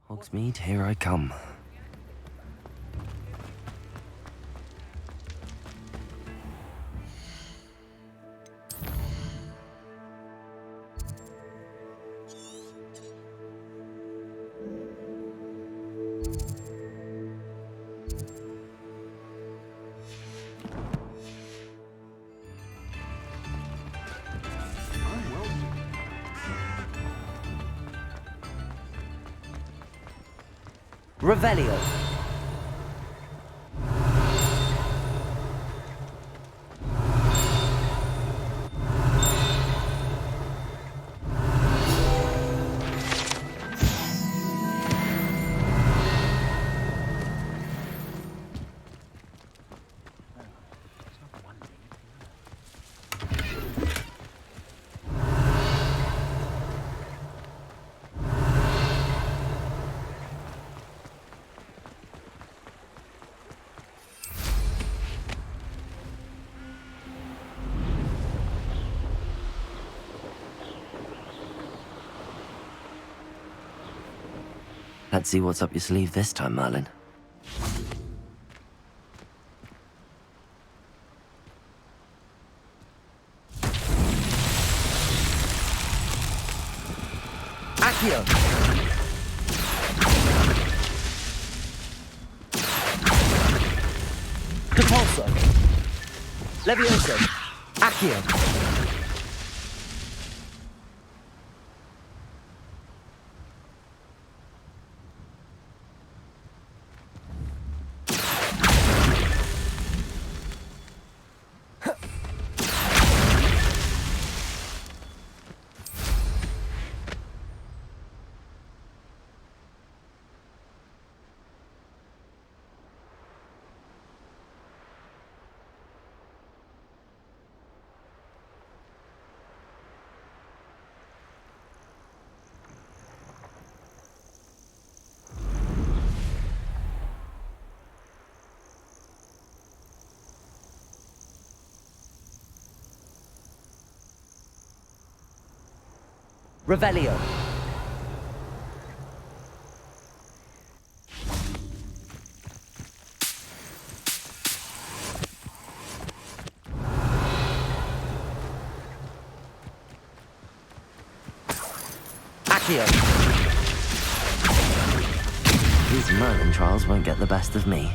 Hogsmeade, here I come. Revelio. Let's see what's up your sleeve this time, Merlin. Accio! Capulso! Levioso! Accio! Revelio. Accio. These Merlin trials won't get the best of me.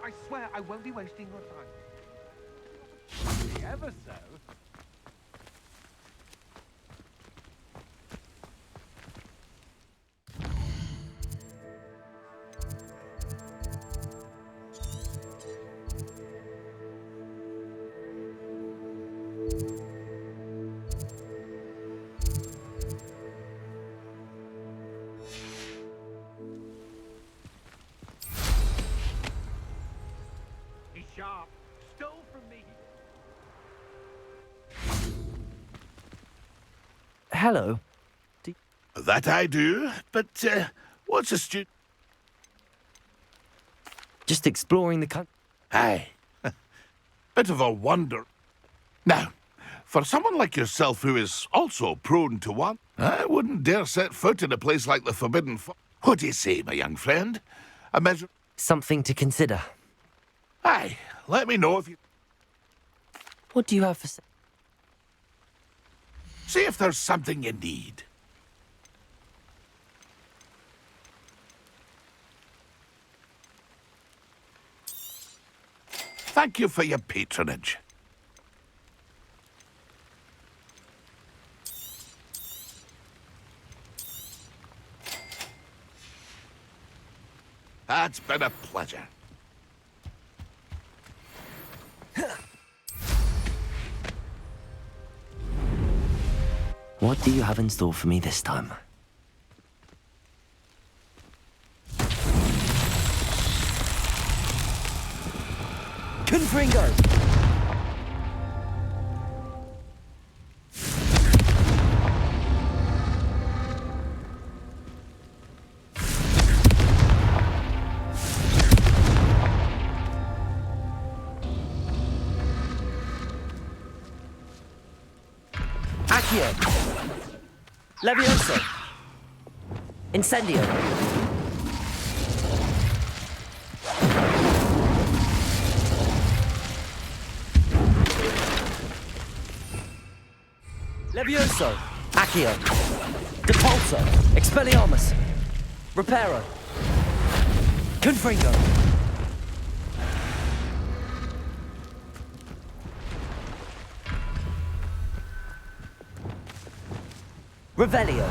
I swear I won't be wasting your time. Ever so. Sharp. Stole from me. Hello. That I do, but what's a student? Just exploring the country. Aye. Bit of a wonder. Now, for someone like yourself who is also prone to one, I wouldn't dare set foot in a place like the Forbidden Forest. What do you say, my young friend? A measure... Something to consider. Aye, let me know if you... What do you have for... See if there's something you need. Thank you for your patronage. It's been a pleasure. What do you have in store for me this time? Confringo! Accio! Levioso! Incendio! Levioso! Accio! Depulso! Expelliarmus! Reparo! Confringo! Revelio!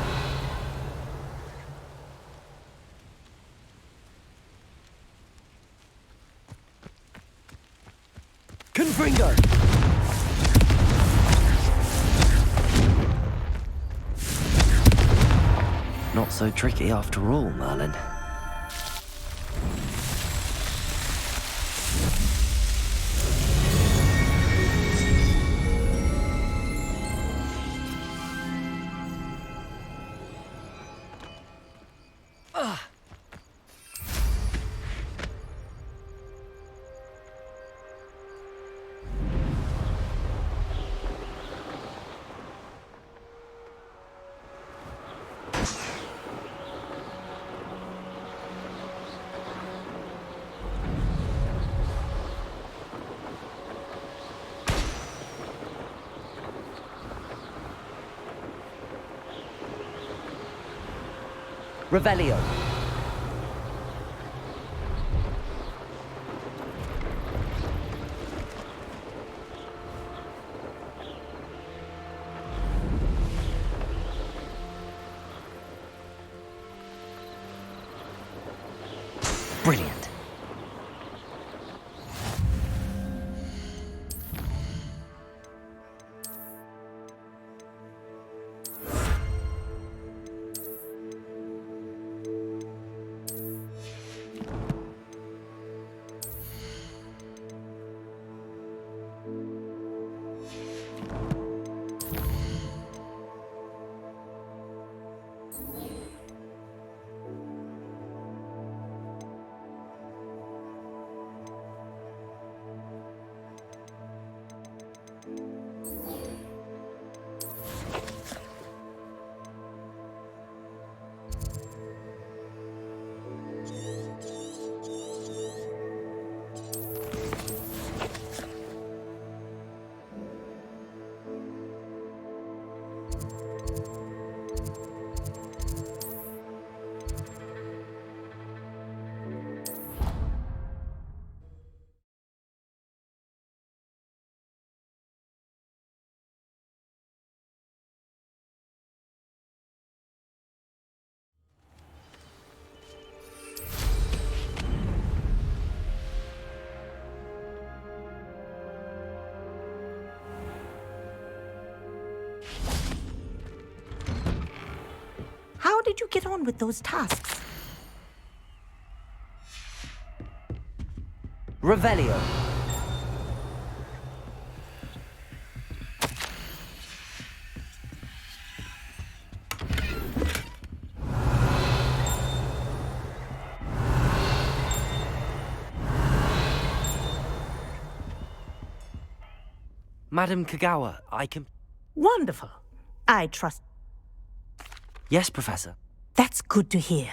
Confringo! Not so tricky after all, Merlin. Revelio! Brilliant. How did you get on with those tasks? Revelio! Madam Kagawa, I can... Wonderful. I trust. Yes, Professor. That's good to hear.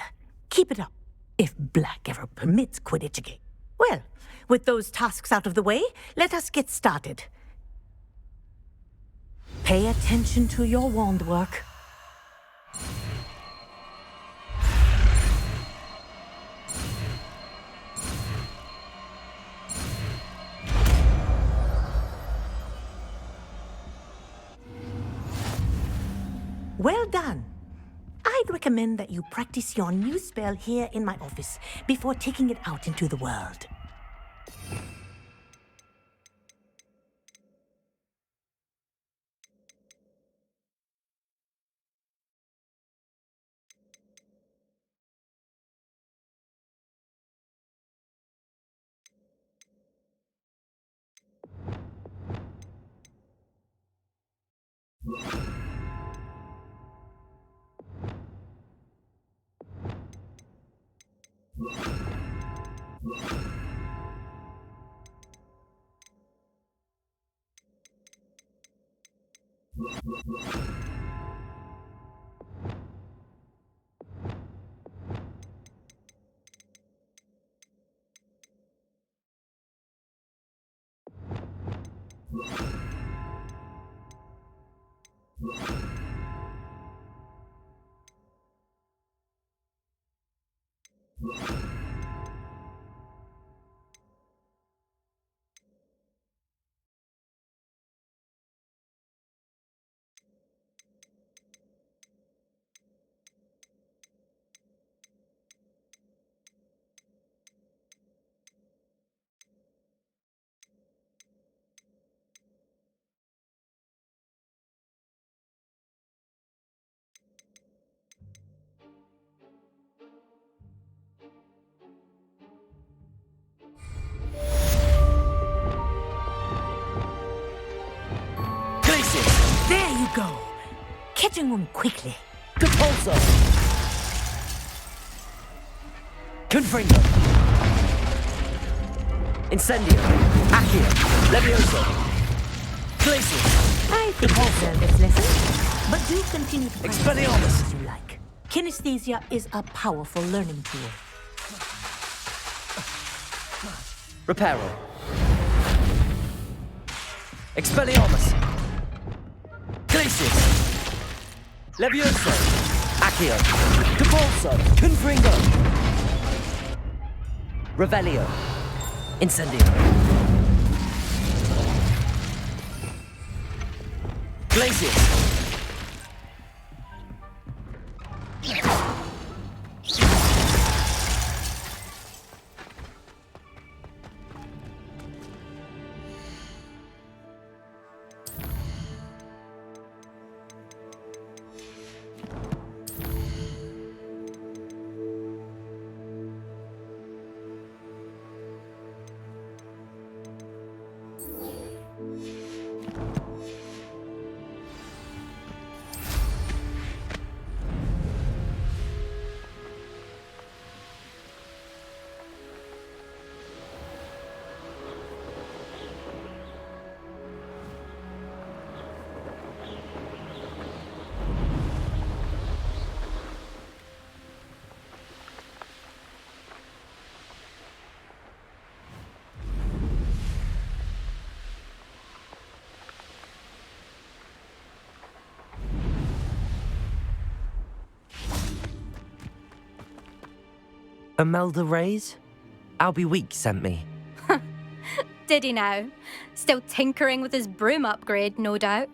Keep it up. If Black ever permits Quidditch again. Well, with those tasks out of the way, let us get started. Pay attention to your wand work. Well done. I'd recommend that you practice your new spell here in my office before taking it out into the world. There you go. Catching them quickly. Compulso! Confringo! Incendio! Accio! Levioso! Glacius! I think I've learned this lesson, but do continue to practice Expelliarmus! as you like. Kinesthesia is a powerful learning tool. Reparo! Expelliarmus! Glacius! Levioso! Accio! Compulso! Confringo! Revelio! Incendio! Glacius! Imelda Reyes? Albie Week sent me. Did he now? Still tinkering with his broom upgrade, no doubt.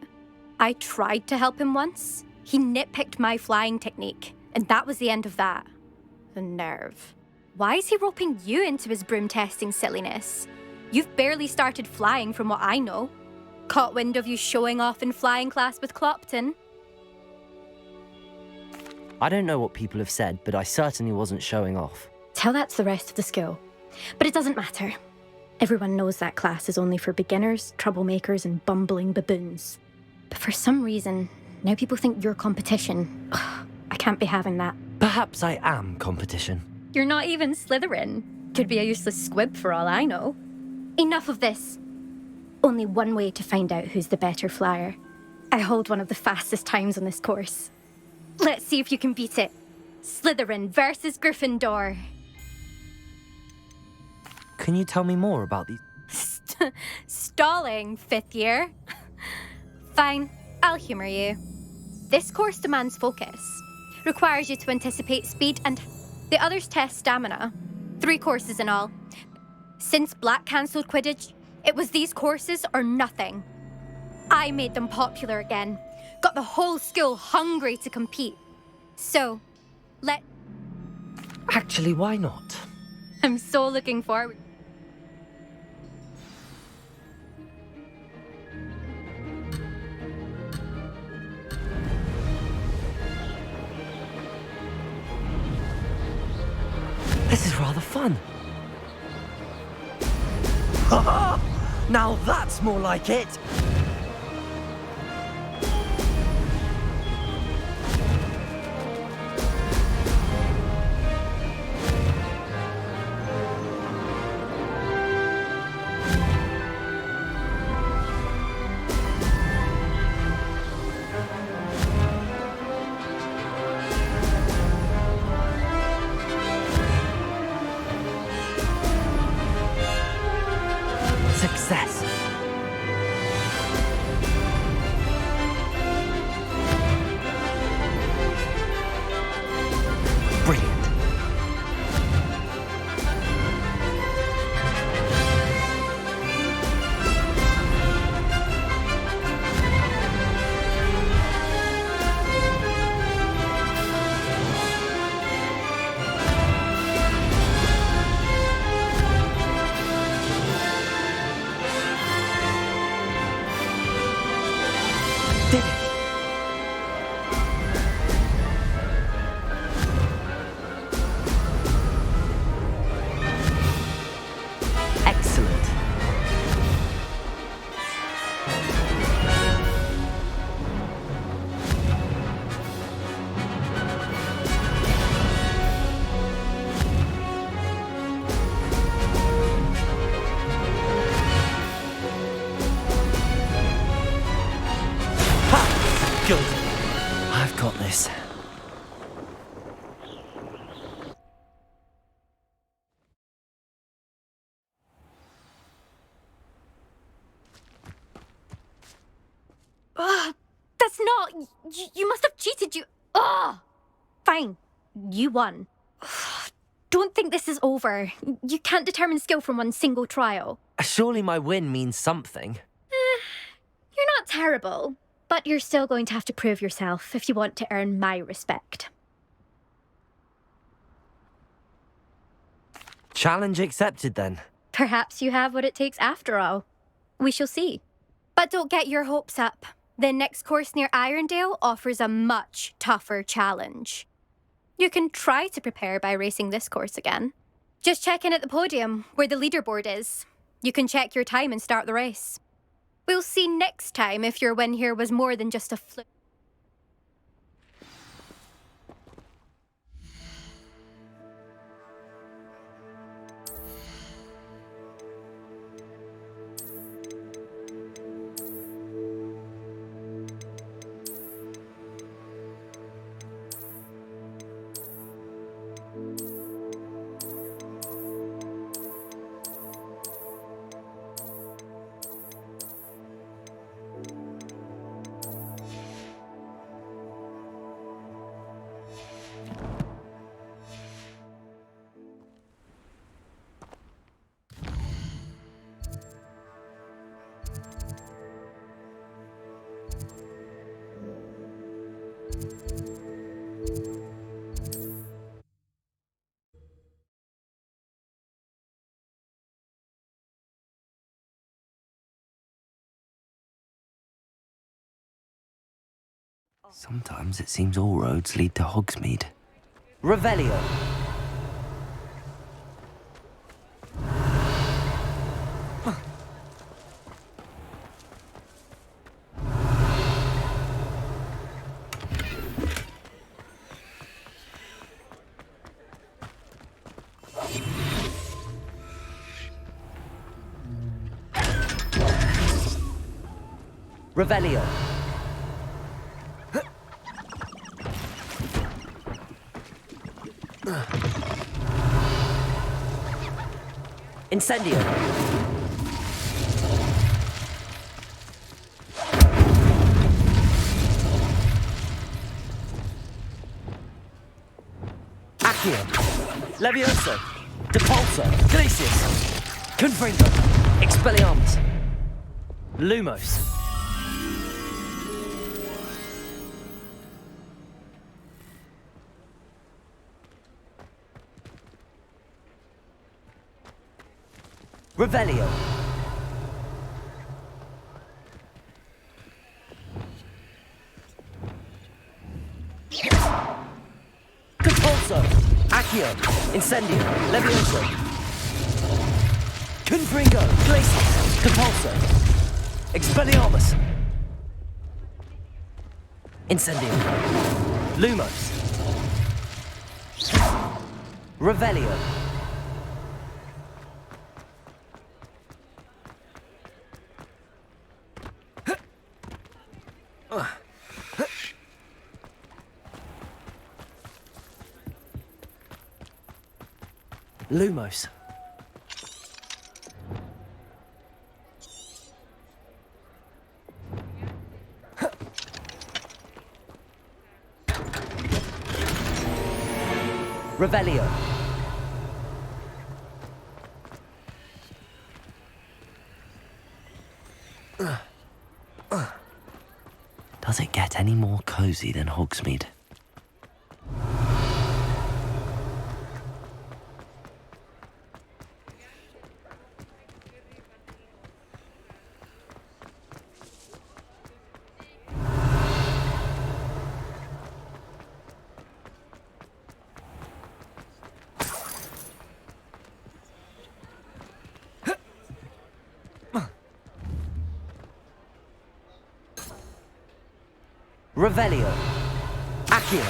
I tried to help him once. He nitpicked my flying technique, and that was the end of that. The nerve. Why is he roping you into his broom testing silliness? You've barely started flying from what I know. Caught wind of you showing off in flying class with Clopton. I don't know what people have said, but I certainly wasn't showing off. Tell that to the rest of the school. But it doesn't matter. Everyone knows that class is only for beginners, troublemakers, and bumbling baboons. But for some reason, now people think you're competition. Ugh, I can't be having that. Perhaps I am competition. You're not even Slytherin. Could be a useless squib for all I know. Enough of this. Only one way to find out who's the better flyer. I hold one of the fastest times on this course. Let's see if you can beat it. Slytherin versus Gryffindor. Can you tell me more about these? Stalling, fifth year. Fine, I'll humour you. This course demands focus. Requires you to anticipate speed and the others test stamina. 3 courses in all. Since Black cancelled Quidditch, it was these courses or nothing. I made them popular again. Got the whole school hungry to compete. So, Actually, why not? I'm so looking forward. This is rather fun. Now that's more like it! Success. Brilliant. Did it? Excellent. Ha! Good. I've got this. Ugh, that's not. You must have cheated. Ugh. Fine. You won. Ugh, don't think this is over. You can't determine skill from one single trial. Surely my win means something. You're not terrible, but you're still going to have to prove yourself if you want to earn my respect. Challenge accepted then. Perhaps you have what it takes after all. We shall see. But don't get your hopes up. The next course near Irondale offers a much tougher challenge. You can try to prepare by racing this course again. Just check in at the podium, where the leaderboard is. You can check your time and start the race. We'll see next time if your win here was more than just a fluke. Sometimes it seems all roads lead to Hogsmeade. Revelio. Revelio. Incendio. Accio. Levioso. Depulso. Glacius. Confringo. Expelliarmus. Lumos. Revelio. Compulso. Accio. Incendio. Levioso. Confringo. Glacius. Compulso. Expelliarmus. Incendio. Lumos. Revelio. Lumos. Revelio. Does it get any more cozy than Hogsmeade? Revelio. Accio.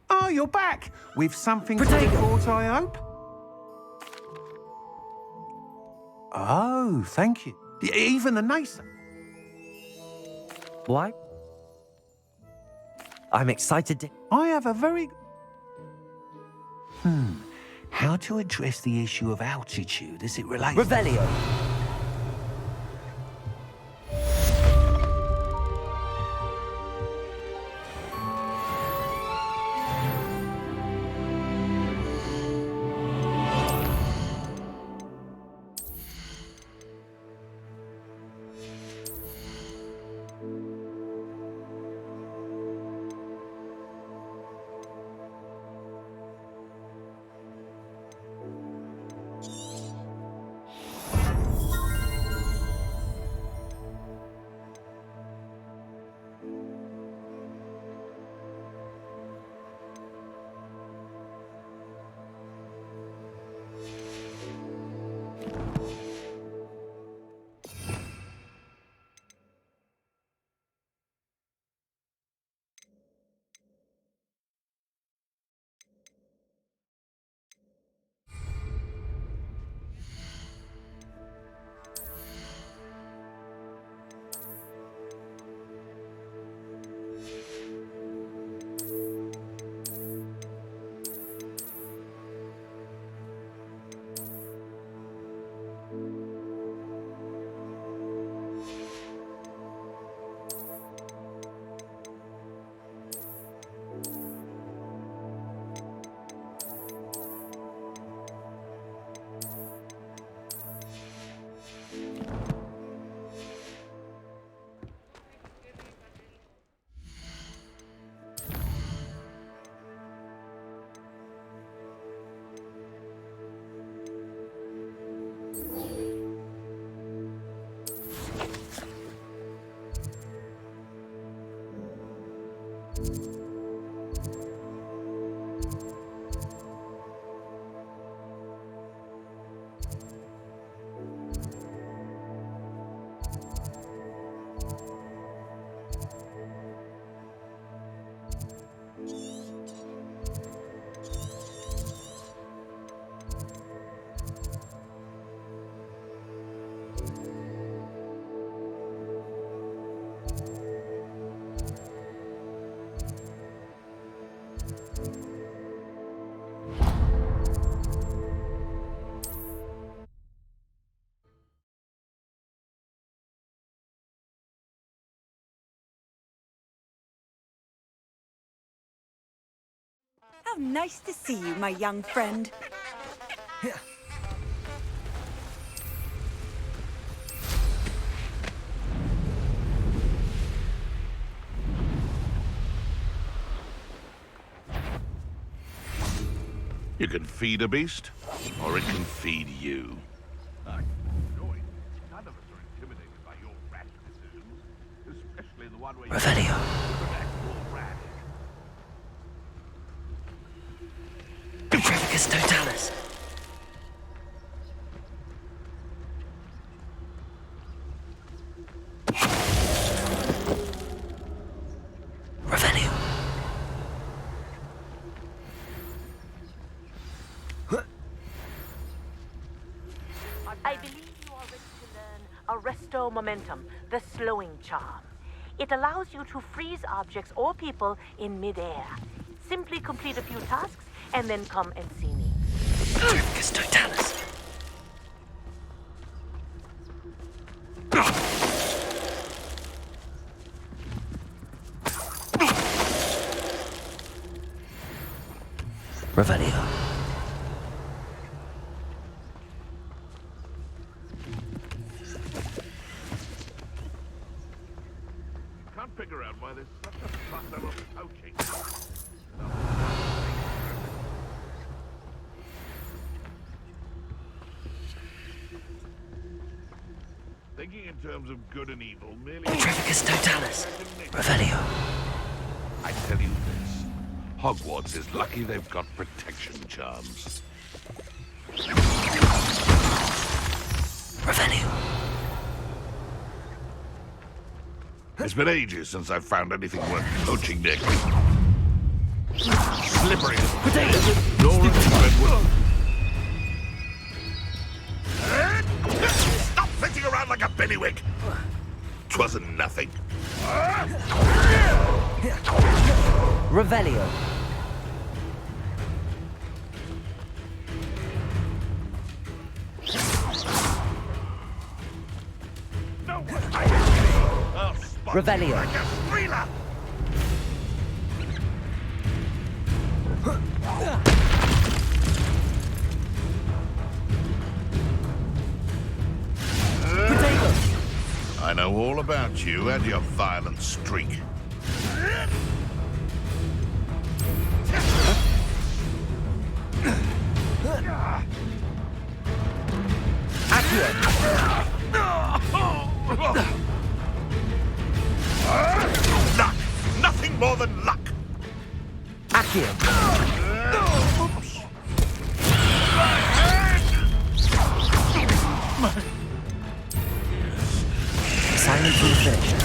Oh, you're back. With something to Protego. report, I hope? Oh, thank you. Even the nicer. Why? I'm excited to... I have a very... How to address the issue of altitude as it relates... Revelio. How nice to see you, my young friend. You can feed a beast, or it can feed you. None of us are intimidated by your rash decisions, especially the one where you... Revelio. Utraficus totalis. Revelio. I believe you are ready to learn Arresto Momentum, the slowing charm. It allows you to freeze objects or people in midair. Simply complete a few tasks and then come and see me. Utraficus totalis. Revelio. Can't figure out why there's such a fuss over poaching. Thinking in terms of good and evil merely... Utraficus totalis. Revelio. I tell you this, Hogwarts is lucky they've got protection charms. Revelio. It's been ages since I've found anything worth poaching, Nick. Slippery. Potatoes. Dora Redwood. Stop flitting around like a billywig. 'Twasn't nothing. Revelio. No one. I'll spot Revelio. you like a thriller. I know all about you and your violent streak. Luck! Nothing more than luck! Accio. Assignment to the finisher.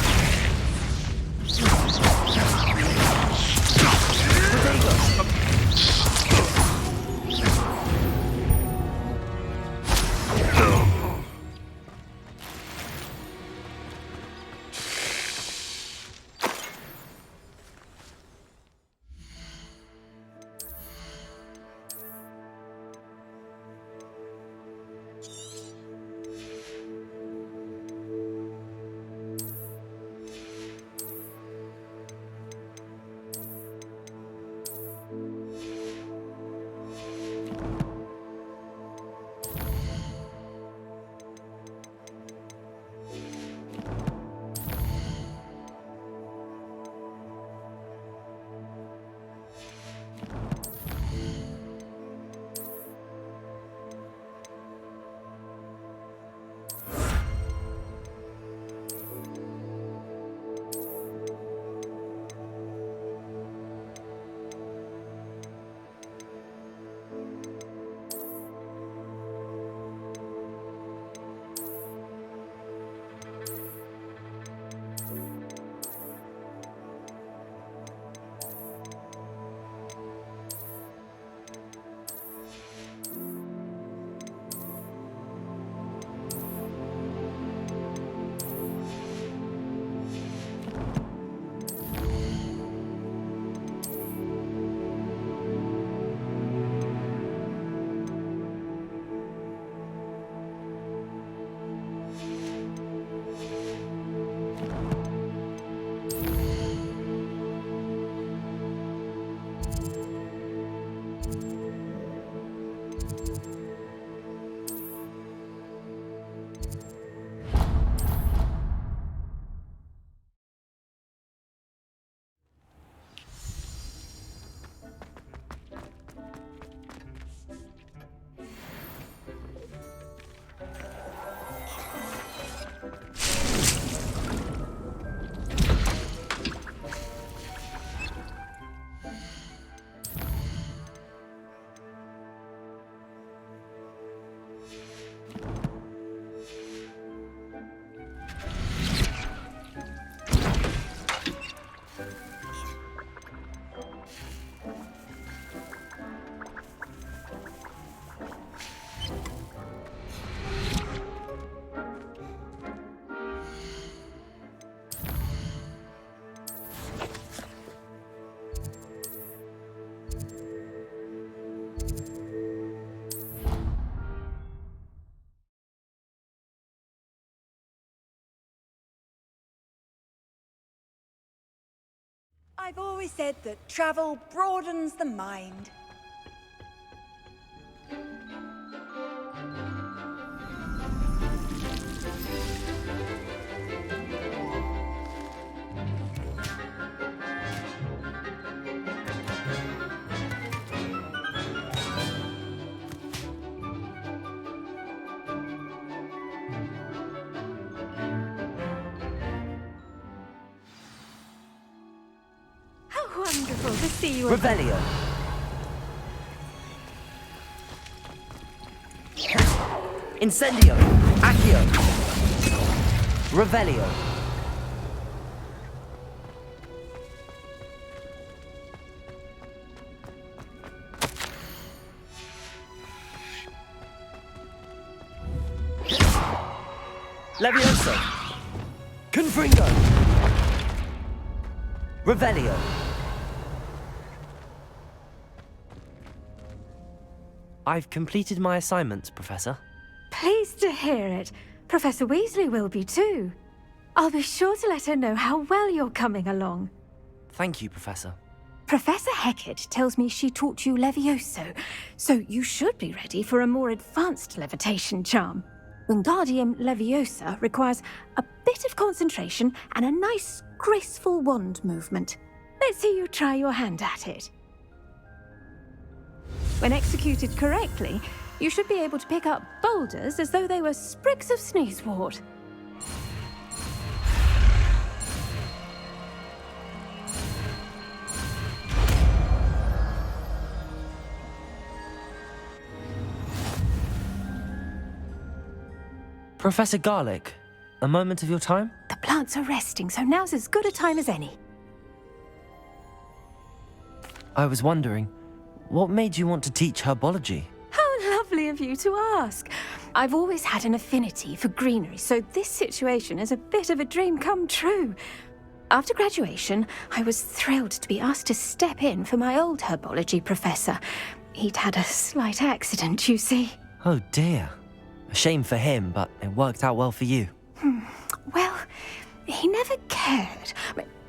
I've always said that travel broadens the mind. How wonderful to see you. Revelio. Incendio. Accio. Revelio. Levioso. Confringo. Revelio. I've completed my assignments, Professor. Pleased to hear it. Professor Weasley will be too. I'll be sure to let her know how well you're coming along. Thank you, Professor. Professor Hecat tells me she taught you Levioso, so you should be ready for a more advanced levitation charm. Wingardium Leviosa requires a bit of concentration and a nice, graceful wand movement. Let's see you try your hand at it. When executed correctly, you should be able to pick up boulders as though they were sprigs of sneezewort. Professor Garlick, a moment of your time? The plants are resting, so now's as good a time as any. I was wondering, what made you want to teach herbology? How lovely of you to ask. I've always had an affinity for greenery, so this situation is a bit of a dream come true. After graduation, I was thrilled to be asked to step in for my old herbology professor. He'd had a slight accident, you see. Oh dear. A shame for him, but it worked out well for you. Well, he never cared,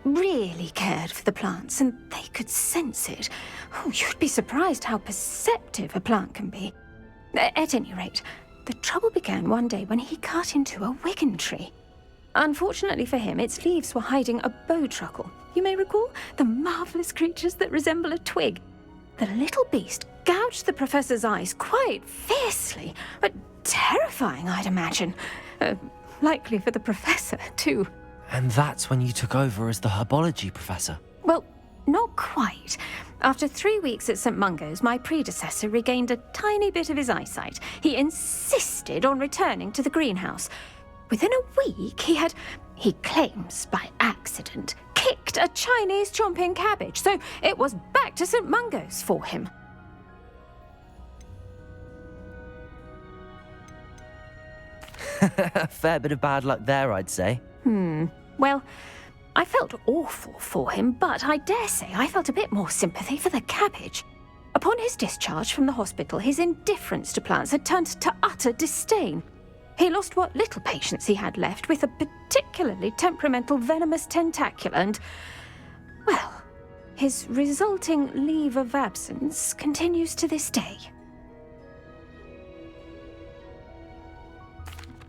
really cared for the plants, and they could sense it. Oh, you'd be surprised how perceptive a plant can be. At any rate, the trouble began one day when he cut into a wigan tree. Unfortunately for him, its leaves were hiding a bowtruckle. You may recall the marvelous creatures that resemble a twig. The little beast gouged the professor's eyes quite fiercely, but terrifying, I'd imagine. Likely for the professor, too. And that's when you took over as the herbology professor? Well, not quite. After 3 weeks at St. Mungo's, my predecessor regained a tiny bit of his eyesight. He insisted on returning to the greenhouse. Within a week, he claims by accident, kicked a Chinese chomping cabbage, so it was back to St. Mungo's for him. A fair bit of bad luck there, I'd say. Well, I felt awful for him, but I dare say I felt a bit more sympathy for the cabbage. Upon his discharge from the hospital, his indifference to plants had turned to utter disdain. He lost what little patience he had left with a particularly temperamental venomous tentacula and, well, his resulting leave of absence continues to this day.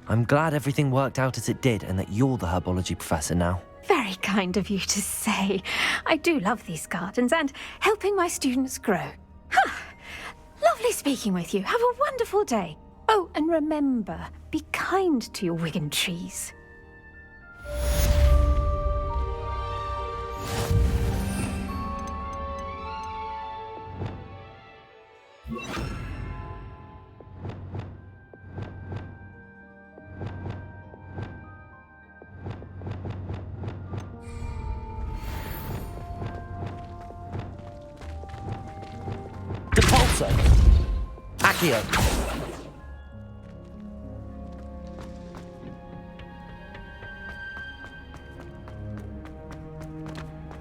I'm glad everything worked out as it did and that you're the herbology professor now. Very kind of you to say. I do love these gardens and helping my students grow. Lovely speaking with you. Have a wonderful day. Oh, and remember, be kind to your wigan trees. Depulso. Accio.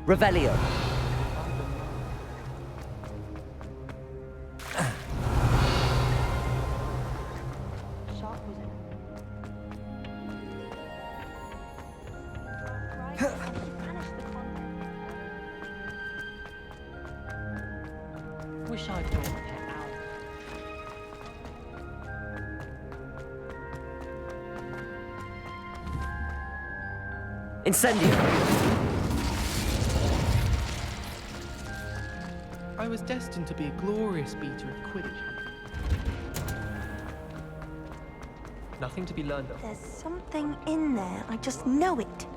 Revelio. wish I'd brought a pet owl. Incendio! I was destined to be a glorious beater of Quidditch. Nothing to be learned of. There's something in there. I just know it.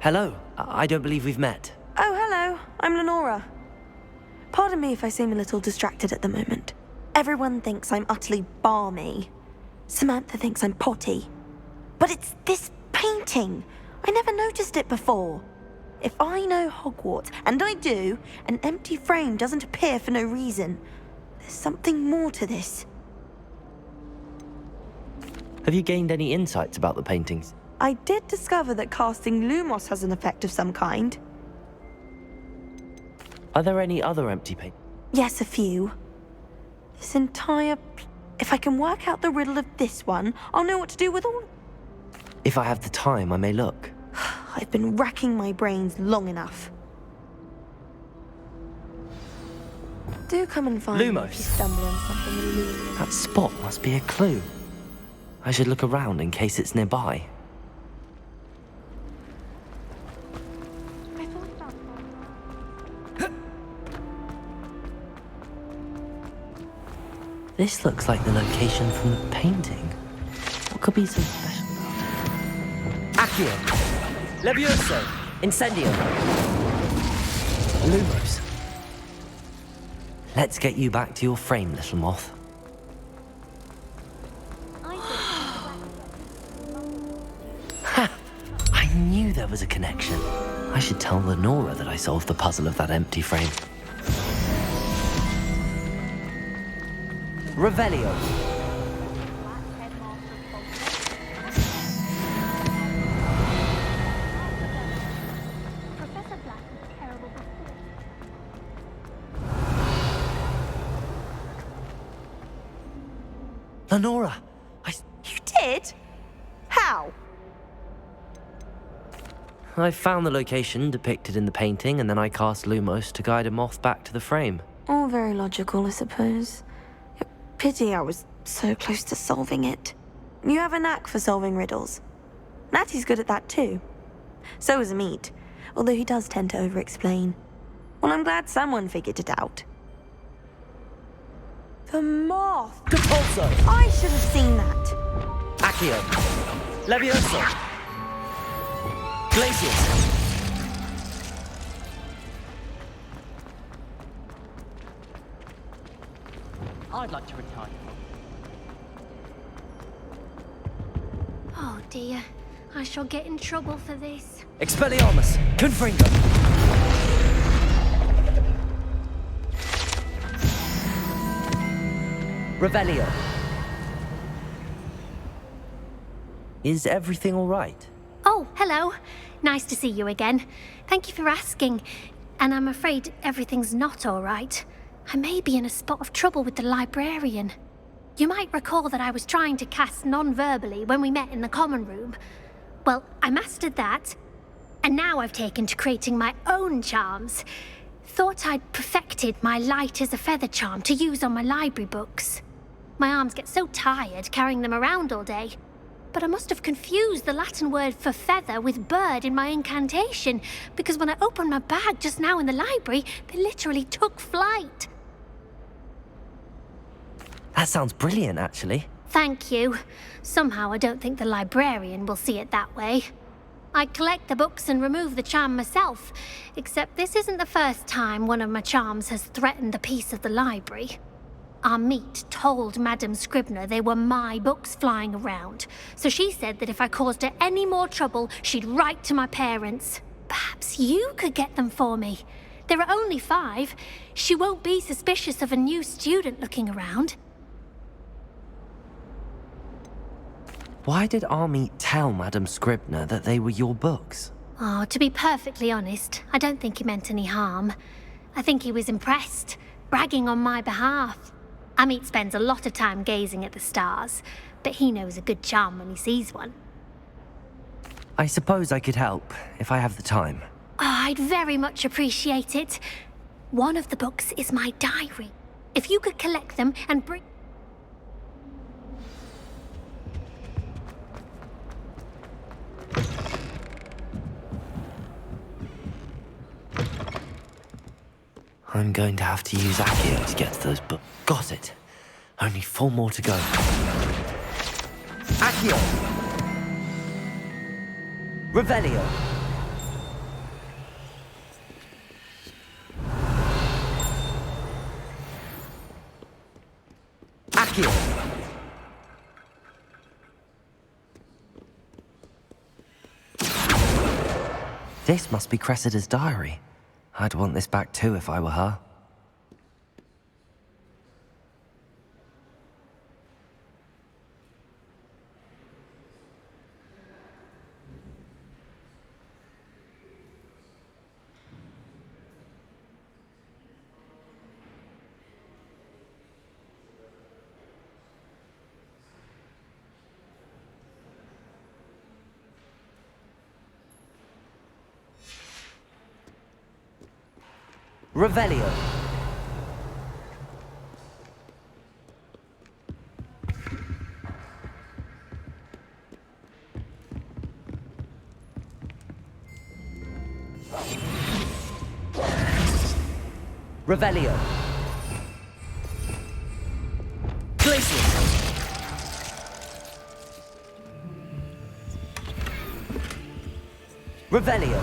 Hello, I don't believe we've met. Oh, hello. I'm Lenora. Pardon me if I seem a little distracted at the moment. Everyone thinks I'm utterly balmy. Samantha thinks I'm potty. But it's this painting. I never noticed it before. If I know Hogwarts, and I do, an empty frame doesn't appear for no reason. There's something more to this. Have you gained any insights about the paintings? I did discover that casting Lumos has an effect of some kind. Are there any other empty paintings? Yes, a few. This entire... If I can work out the riddle of this one, I'll know what to do with all... If I have the time, I may look. I've been racking my brains long enough. Do come and find me if you Lumos. stumble on something illuminating. That spot must be a clue. I should look around in case it's nearby. This looks like the location from the painting. What could be so special about it? Accio! Levioso! Incendio! Lumos. Let's get you back to your frame, little moth. Ha! I knew there was a connection. I should tell Lenora that I solved the puzzle of that empty frame. Revelio. Lenora, You did? How? I found the location depicted in the painting, and then I cast Lumos to guide a moth back to the frame. All very logical, I suppose. Pity I was so close to solving it. You have a knack for solving riddles. Natty's good at that too. So is Amit, although he does tend to over-explain. Well, I'm glad someone figured it out. The moth! Capulso! I should have seen that. Accio! Levioso! Glacius! I'd like to retire. Oh dear, I shall get in trouble for this. Expelliarmus! Confringo! Revelio. Is everything all right? Oh, hello. Nice to see you again. Thank you for asking. And I'm afraid everything's not all right. I may be in a spot of trouble with the librarian. You might recall that I was trying to cast non-verbally when we met in the common room. Well, I mastered that, and now I've taken to creating my own charms. Thought I'd perfected my light as a feather charm to use on my library books. My arms get so tired carrying them around all day. But I must have confused the Latin word for feather with bird in my incantation, because when I opened my bag just now in the library, they literally took flight. That sounds brilliant, actually. Thank you. Somehow I don't think the librarian will see it that way. I collect the books and remove the charm myself, except this isn't the first time one of my charms has threatened the peace of the library. Amit told Madame Scribner they were my books flying around, so she said that if I caused her any more trouble, she'd write to my parents. Perhaps you could get them for me. There are only 5. She won't be suspicious of a new student looking around. Why did Army tell Madame Scribner that they were your books? Oh, to be perfectly honest, I don't think he meant any harm. I think he was impressed, bragging on my behalf. Amit spends a lot of time gazing at the stars, but he knows a good charm when he sees one. I suppose I could help, if I have the time. Oh, I'd very much appreciate it. One of the books is my diary. If you could collect them and bring... I'm going to have to use Accio to get to those books. Got it. Only 4 more to go. Accio! Revelio! Accio! This must be Cressida's diary. I'd want this back too if I were her. Revelio. Revelio. Glacius. Revelio.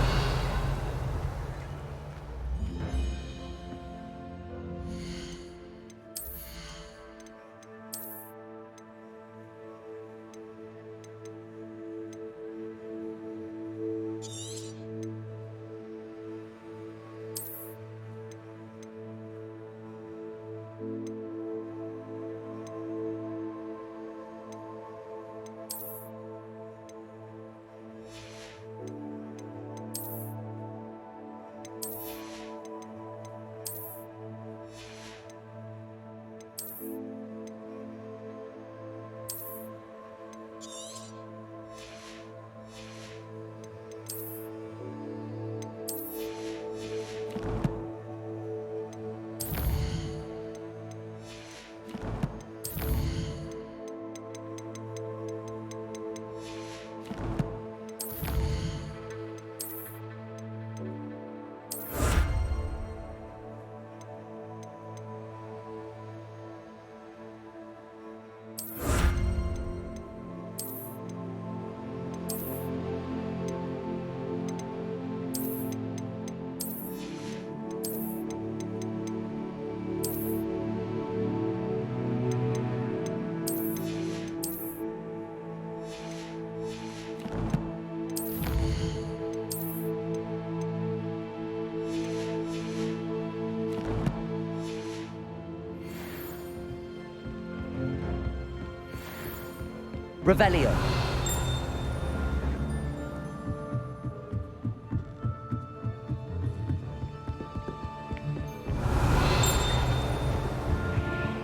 Revelio.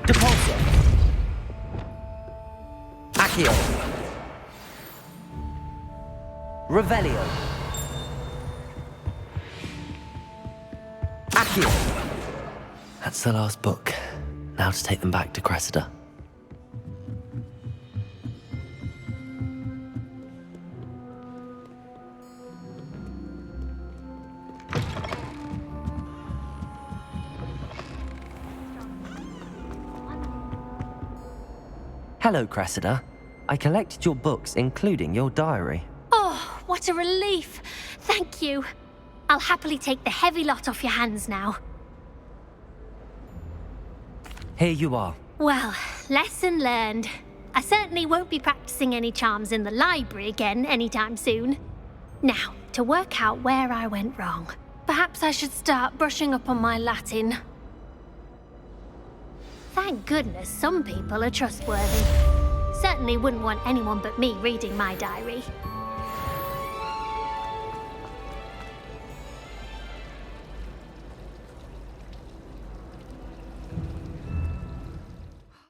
Depulso. Accio. Revelio. Accio. That's the last book. Now to take them back to Cressida. Hello, Cressida. I collected your books, including your diary. Oh, what a relief. Thank you. I'll happily take the heavy lot off your hands now. Here you are. Well, lesson learned. I certainly won't be practicing any charms in the library again anytime soon. Now, to work out where I went wrong. Perhaps I should start brushing up on my Latin. Thank goodness some people are trustworthy. Certainly wouldn't want anyone but me reading my diary.